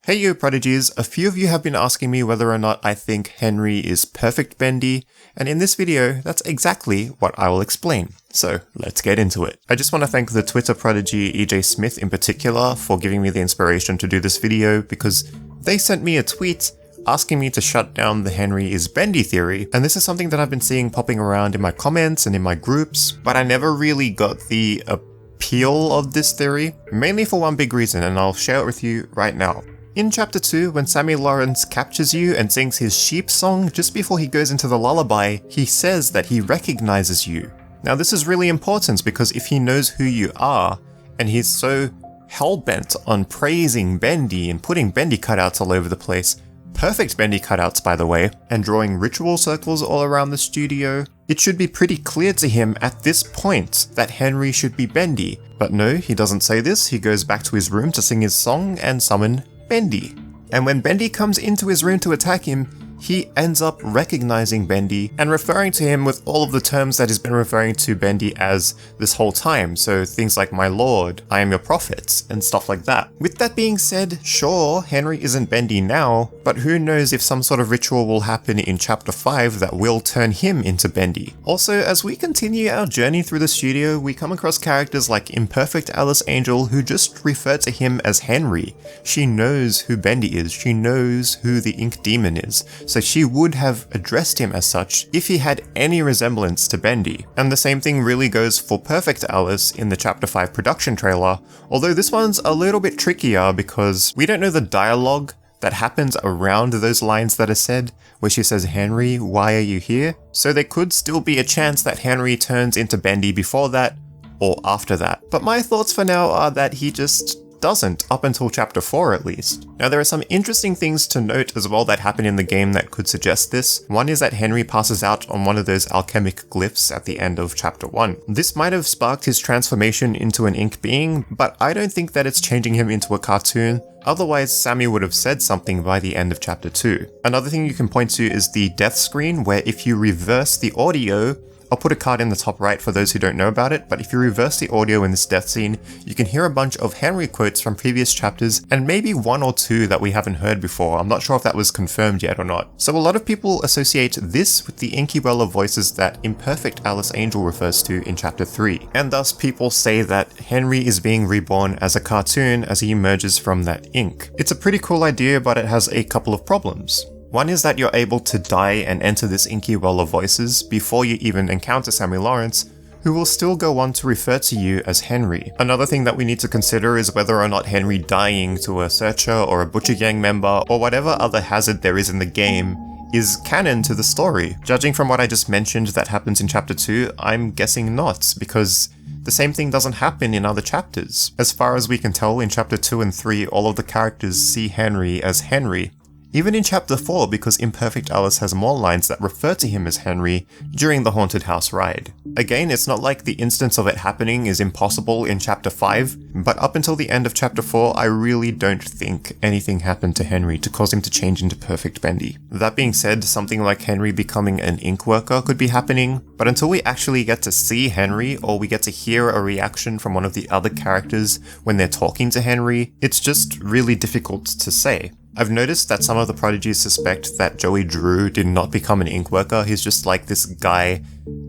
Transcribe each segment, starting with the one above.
Hey you prodigies, a few of you have been asking me whether or not I think Henry is Perfect Bendy, and in this video, that's exactly what I will explain. So let's get into it. I just want to thank the Twitter prodigy EJ Smith in particular for giving me the inspiration to do this video, because they sent me a tweet asking me to shut down the Henry is Bendy theory, and this is something that I've been seeing popping around in my comments and in my groups, but I never really got the appeal of this theory, mainly for one big reason, and I'll share it with you right now. In Chapter 2, when Sammy Lawrence captures you and sings his sheep song just before he goes into the lullaby, he says that he recognizes you. Now this is really important because if he knows who you are, and he's so hell-bent on praising Bendy and putting Bendy cutouts all over the place, perfect Bendy cutouts by the way, and drawing ritual circles all around the studio, it should be pretty clear to him at this point that Henry should be Bendy. But no, he doesn't say this, he goes back to his room to sing his song and summon Bendy. And when Bendy comes into his room to attack him, he ends up recognizing Bendy and referring to him with all of the terms that he's been referring to Bendy as this whole time, so things like my lord, I am your prophet, and stuff like that. With that being said, sure, Henry isn't Bendy now, but who knows if some sort of ritual will happen in Chapter 5 that will turn him into Bendy. Also, as we continue our journey through the studio, we come across characters like Imperfect Alice Angel who just refer to him as Henry. She knows who Bendy is, she knows who the Ink Demon is, so she would have addressed him as such if he had any resemblance to Bendy. And the same thing really goes for Perfect Alice in the Chapter 5 production trailer, although this one's a little bit trickier because we don't know the dialogue that happens around those lines that are said, where she says, "Henry, why are you here?" So there could still be a chance that Henry turns into Bendy before that, or after that. But my thoughts for now are that he just doesn't, up until Chapter 4 at least. Now there are some interesting things to note as well that happen in the game that could suggest this. One is that Henry passes out on one of those alchemic glyphs at the end of Chapter 1. This might have sparked his transformation into an ink being, but I don't think that it's changing him into a cartoon. Otherwise, Sammy would have said something by the end of Chapter 2. Another thing you can point to is the death screen, where if you reverse the audio, I'll put a card in the top right for those who don't know about it, but if you reverse the audio in this death scene, you can hear a bunch of Henry quotes from previous chapters, and maybe one or two that we haven't heard before. I'm not sure if that was confirmed yet or not. So a lot of people associate this with the inky well of voices that Imperfect Alice Angel refers to in Chapter 3, and thus people say that Henry is being reborn as a cartoon as he emerges from that ink. It's a pretty cool idea, but it has a couple of problems. One is that you're able to die and enter this inky well of voices before you even encounter Sammy Lawrence, who will still go on to refer to you as Henry. Another thing that we need to consider is whether or not Henry dying to a searcher or a butcher gang member or whatever other hazard there is in the game is canon to the story. Judging from what I just mentioned that happens in Chapter 2, I'm guessing not, because the same thing doesn't happen in other chapters. As far as we can tell, in Chapter 2 and 3, all of the characters see Henry as Henry. Even in Chapter 4, because Imperfect Alice has more lines that refer to him as Henry during the Haunted House ride. Again, it's not like the instance of it happening is impossible in Chapter 5, but up until the end of Chapter 4, I really don't think anything happened to Henry to cause him to change into Perfect Bendy. That being said, something like Henry becoming an ink worker could be happening, but until we actually get to see Henry, or we get to hear a reaction from one of the other characters when they're talking to Henry, it's just really difficult to say. I've noticed that some of the prodigies suspect that Joey Drew did not become an ink worker. He's just like this guy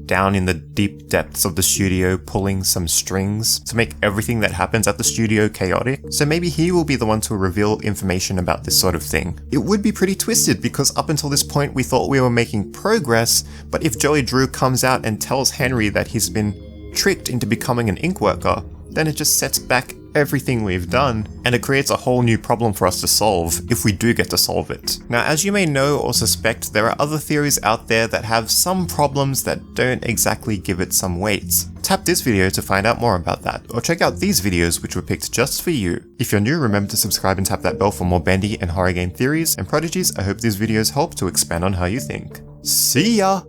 down in the deep depths of the studio pulling some strings to make everything that happens at the studio chaotic. So maybe he will be the one to reveal information about this sort of thing. It would be pretty twisted because up until this point we thought we were making progress, but if Joey Drew comes out and tells Henry that he's been tricked into becoming an ink worker, then it just sets back everything we've done, and it creates a whole new problem for us to solve if we do get to solve it. Now, as you may know or suspect, there are other theories out there that have some problems that don't exactly give it some weight. Tap this video to find out more about that, or check out these videos which were picked just for you. If you're new, remember to subscribe and tap that bell for more Bendy and horror game theories, and prodigies, I hope these videos help to expand on how you think. See ya!